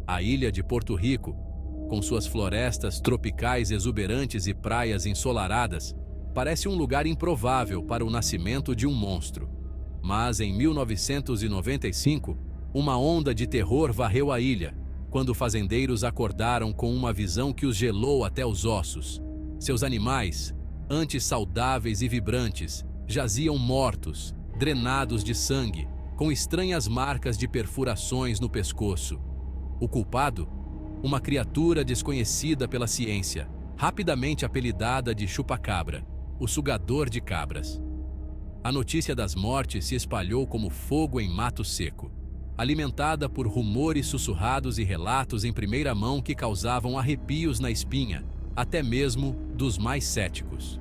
A ilha de Porto Rico, com suas florestas tropicais exuberantes e praias ensolaradas, parece um lugar improvável para o nascimento de um monstro. Mas em 1995, uma onda de terror varreu a ilha, quando fazendeiros acordaram com uma visão que os gelou até os ossos. Seus animais, antes saudáveis e vibrantes, jaziam mortos, drenados de sangue, com estranhas marcas de perfurações no pescoço. O culpado? Uma criatura desconhecida pela ciência, rapidamente apelidada de chupacabra, o sugador de cabras. A notícia das mortes se espalhou como fogo em mato seco, alimentada por rumores sussurrados e relatos em primeira mão que causavam arrepios na espinha, até mesmo dos mais céticos.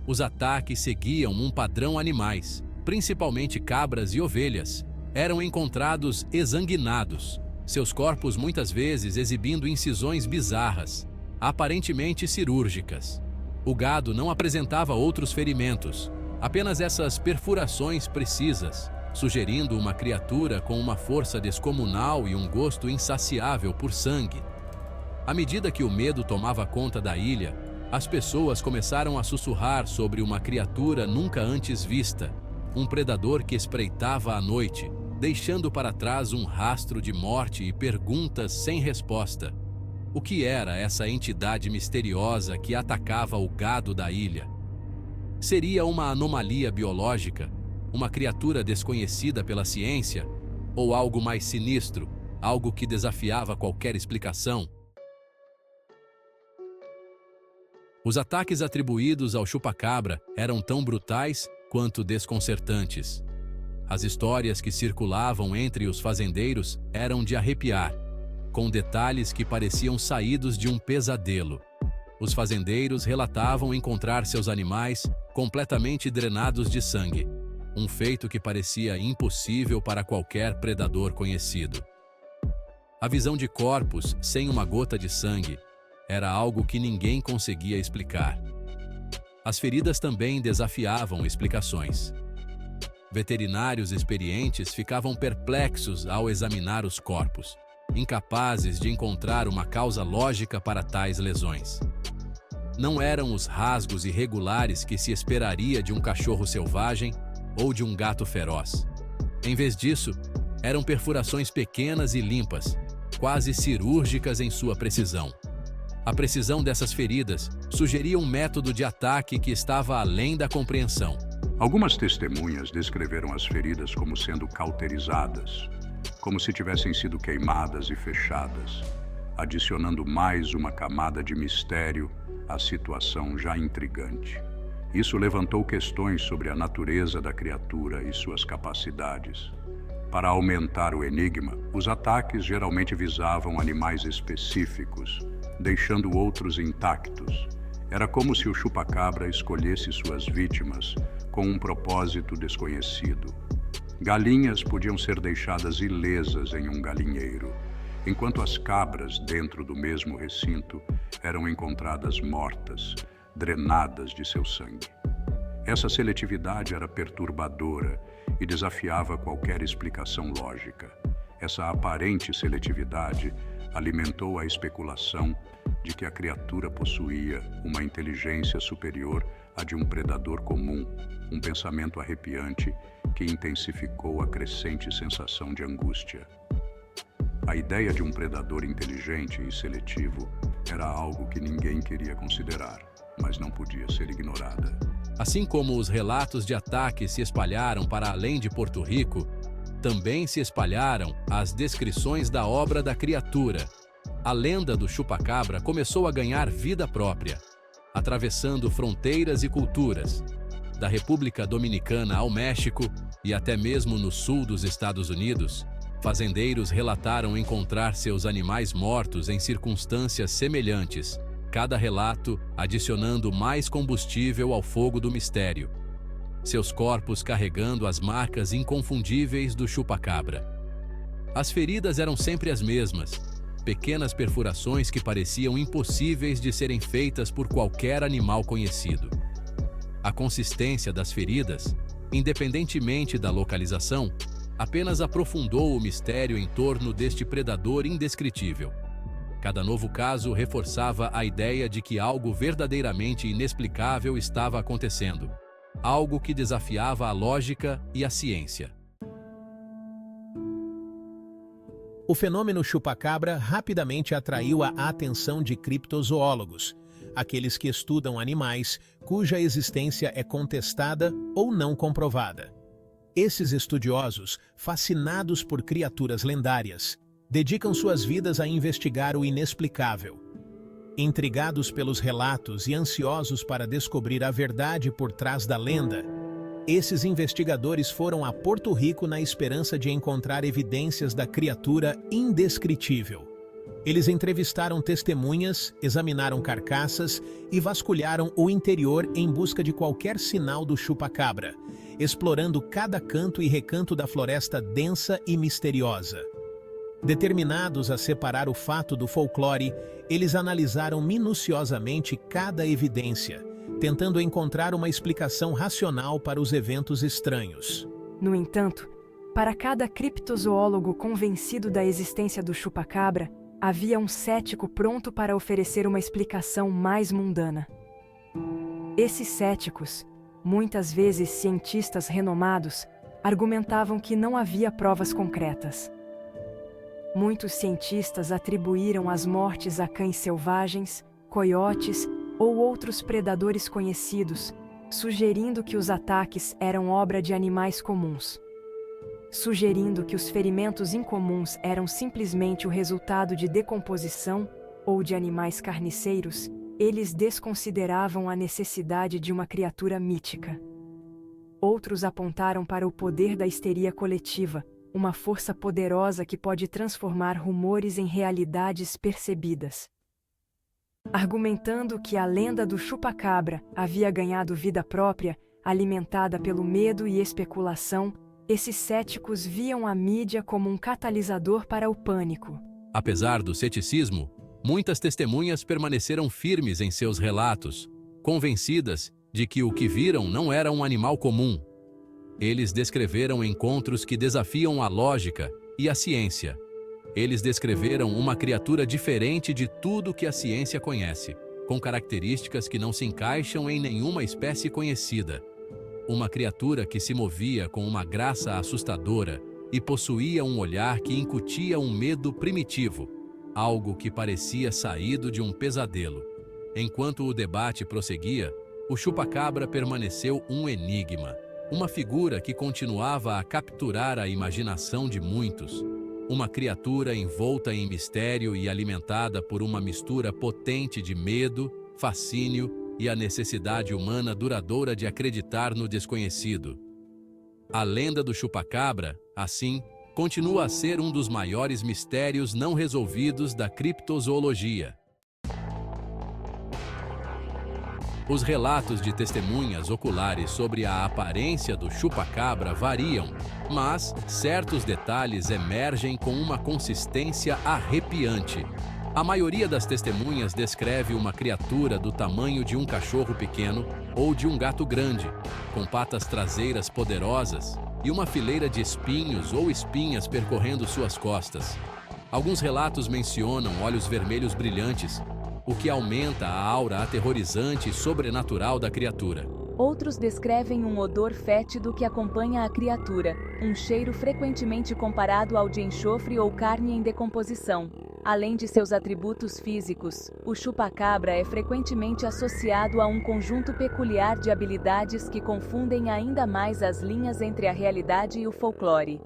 Os ataques seguiam um padrão animais, principalmente cabras e ovelhas, eram encontrados exsanguinados, seus corpos muitas vezes exibindo incisões bizarras, aparentemente cirúrgicas. O gado não apresentava outros ferimentos, apenas essas perfurações precisas, sugerindo uma criatura com uma força descomunal e um gosto insaciável por sangue. À medida que o medo tomava conta da ilha, as pessoas começaram a sussurrar sobre uma criatura nunca antes vista, um predador que espreitava à noite, deixando para trás um rastro de morte e perguntas sem resposta. O que era essa entidade misteriosa que atacava o gado da ilha? Seria uma anomalia biológica, uma criatura desconhecida pela ciência, ou algo mais sinistro, algo que desafiava qualquer explicação? Os ataques atribuídos ao chupacabra eram tão brutais quanto desconcertantes. As histórias que circulavam entre os fazendeiros eram de arrepiar, com detalhes que pareciam saídos de um pesadelo. Os fazendeiros relatavam encontrar seus animais completamente drenados de sangue, um feito que parecia impossível para qualquer predador conhecido. A visão de corpos sem uma gota de sangue era algo que ninguém conseguia explicar. As feridas também desafiavam explicações. Veterinários experientes ficavam perplexos ao examinar os corpos, incapazes de encontrar uma causa lógica para tais lesões. Não eram os rasgos irregulares que se esperaria de um cachorro selvagem ou de um gato feroz. Em vez disso, eram perfurações pequenas e limpas, quase cirúrgicas em sua precisão. A precisão dessas feridas sugeria um método de ataque que estava além da compreensão. Algumas testemunhas descreveram as feridas como sendo cauterizadas, como se tivessem sido queimadas e fechadas, adicionando mais uma camada de mistério à situação já intrigante. Isso levantou questões sobre a natureza da criatura e suas capacidades. Para aumentar o enigma, os ataques geralmente visavam animais específicos, deixando outros intactos. Era como se o chupacabra escolhesse suas vítimas com um propósito desconhecido. Galinhas podiam ser deixadas ilesas em um galinheiro, enquanto as cabras, dentro do mesmo recinto, eram encontradas mortas, drenadas de seu sangue. Essa seletividade era perturbadora e desafiava qualquer explicação lógica. Essa aparente seletividade alimentou a especulação de que a criatura possuía uma inteligência superior à de um predador comum, um pensamento arrepiante que intensificou a crescente sensação de angústia. A ideia de um predador inteligente e seletivo era algo que ninguém queria considerar, mas não podia ser ignorada. Assim como os relatos de ataques se espalharam para além de Porto Rico, também se espalharam as descrições da obra da criatura. A lenda do chupacabra começou a ganhar vida própria, atravessando fronteiras e culturas, da República Dominicana ao México e até mesmo no sul dos Estados Unidos. Fazendeiros relataram encontrar seus animais mortos em circunstâncias semelhantes, cada relato adicionando mais combustível ao fogo do mistério. Seus corpos carregando as marcas inconfundíveis do chupacabra. As feridas eram sempre as mesmas, pequenas perfurações que pareciam impossíveis de serem feitas por qualquer animal conhecido. A consistência das feridas, independentemente da localização, apenas aprofundou o mistério em torno deste predador indescritível. Cada novo caso reforçava a ideia de que algo verdadeiramente inexplicável estava acontecendo, algo que desafiava a lógica e a ciência. O fenômeno chupacabra rapidamente atraiu a atenção de criptozoólogos, aqueles que estudam animais cuja existência é contestada ou não comprovada. Esses estudiosos, fascinados por criaturas lendárias, dedicam suas vidas a investigar o inexplicável. Intrigados pelos relatos e ansiosos para descobrir a verdade por trás da lenda, esses investigadores foram a Porto Rico na esperança de encontrar evidências da criatura indescritível. Eles entrevistaram testemunhas, examinaram carcaças e vasculharam o interior em busca de qualquer sinal do chupacabra, explorando cada canto e recanto da floresta densa e misteriosa. Determinados a separar o fato do folclore, eles analisaram minuciosamente cada evidência, tentando encontrar uma explicação racional para os eventos estranhos. No entanto, para cada criptozoólogo convencido da existência do chupacabra, havia um cético pronto para oferecer uma explicação mais mundana. Esses céticos, muitas vezes cientistas renomados, argumentavam que não havia provas concretas. Muitos cientistas atribuíram as mortes a cães selvagens, coiotes ou outros predadores conhecidos, sugerindo que os ataques eram obra de animais comuns. Sugerindo que os ferimentos incomuns eram simplesmente o resultado de decomposição ou de animais carniceiros, eles desconsideravam a necessidade de uma criatura mítica. Outros apontaram para o poder da histeria coletiva, uma força poderosa que pode transformar rumores em realidades percebidas. Argumentando que a lenda do chupacabra havia ganhado vida própria, alimentada pelo medo e especulação, esses céticos viam a mídia como um catalisador para o pânico. Apesar do ceticismo, muitas testemunhas permaneceram firmes em seus relatos, convencidas de que o que viram não era um animal comum. Eles descreveram encontros que desafiam a lógica e a ciência. Eles descreveram uma criatura diferente de tudo que a ciência conhece, com características que não se encaixam em nenhuma espécie conhecida. Uma criatura que se movia com uma graça assustadora e possuía um olhar que incutia um medo primitivo, algo que parecia saído de um pesadelo. Enquanto o debate prosseguia, o chupacabra permaneceu um enigma, uma figura que continuava a capturar a imaginação de muitos. Uma criatura envolta em mistério e alimentada por uma mistura potente de medo, fascínio e a necessidade humana duradoura de acreditar no desconhecido. A lenda do chupacabra, assim, continua a ser um dos maiores mistérios não resolvidos da criptozoologia. Os relatos de testemunhas oculares sobre a aparência do chupacabra variam, mas certos detalhes emergem com uma consistência arrepiante. A maioria das testemunhas descreve uma criatura do tamanho de um cachorro pequeno ou de um gato grande, com patas traseiras poderosas e uma fileira de espinhos ou espinhas percorrendo suas costas. Alguns relatos mencionam olhos vermelhos brilhantes, o que aumenta a aura aterrorizante e sobrenatural da criatura. Outros descrevem um odor fétido que acompanha a criatura, um cheiro frequentemente comparado ao de enxofre ou carne em decomposição. Além de seus atributos físicos, o chupacabra é frequentemente associado a um conjunto peculiar de habilidades que confundem ainda mais as linhas entre a realidade e o folclore.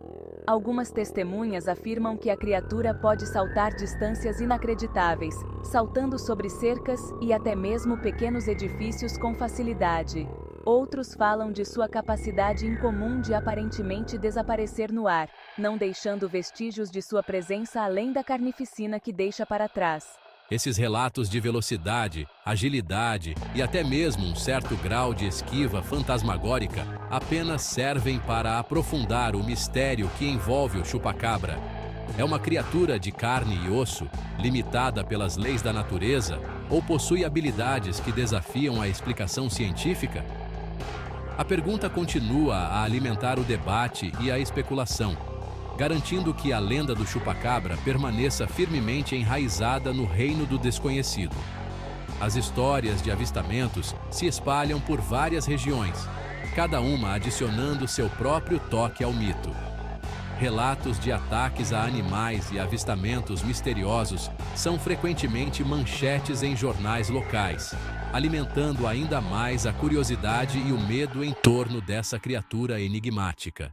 Algumas testemunhas afirmam que a criatura pode saltar distâncias inacreditáveis, saltando sobre cercas e até mesmo pequenos edifícios com facilidade. Outros falam de sua capacidade incomum de aparentemente desaparecer no ar, não deixando vestígios de sua presença além da carnificina que deixa para trás. Esses relatos de velocidade, agilidade e até mesmo um certo grau de esquiva fantasmagórica apenas servem para aprofundar o mistério que envolve o chupacabra. É uma criatura de carne e osso, limitada pelas leis da natureza, ou possui habilidades que desafiam a explicação científica? A pergunta continua a alimentar o debate e a especulação, garantindo que a lenda do chupacabra permaneça firmemente enraizada no reino do desconhecido. As histórias de avistamentos se espalham por várias regiões, cada uma adicionando seu próprio toque ao mito. Relatos de ataques a animais e avistamentos misteriosos são frequentemente manchetes em jornais locais, alimentando ainda mais a curiosidade e o medo em torno dessa criatura enigmática.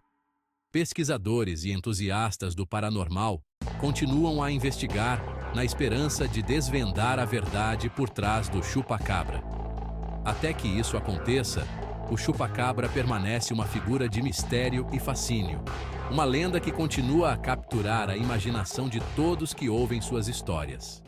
Pesquisadores e entusiastas do paranormal continuam a investigar na esperança de desvendar a verdade por trás do chupacabra. Até que isso aconteça, o chupacabra permanece uma figura de mistério e fascínio, uma lenda que continua a capturar a imaginação de todos que ouvem suas histórias.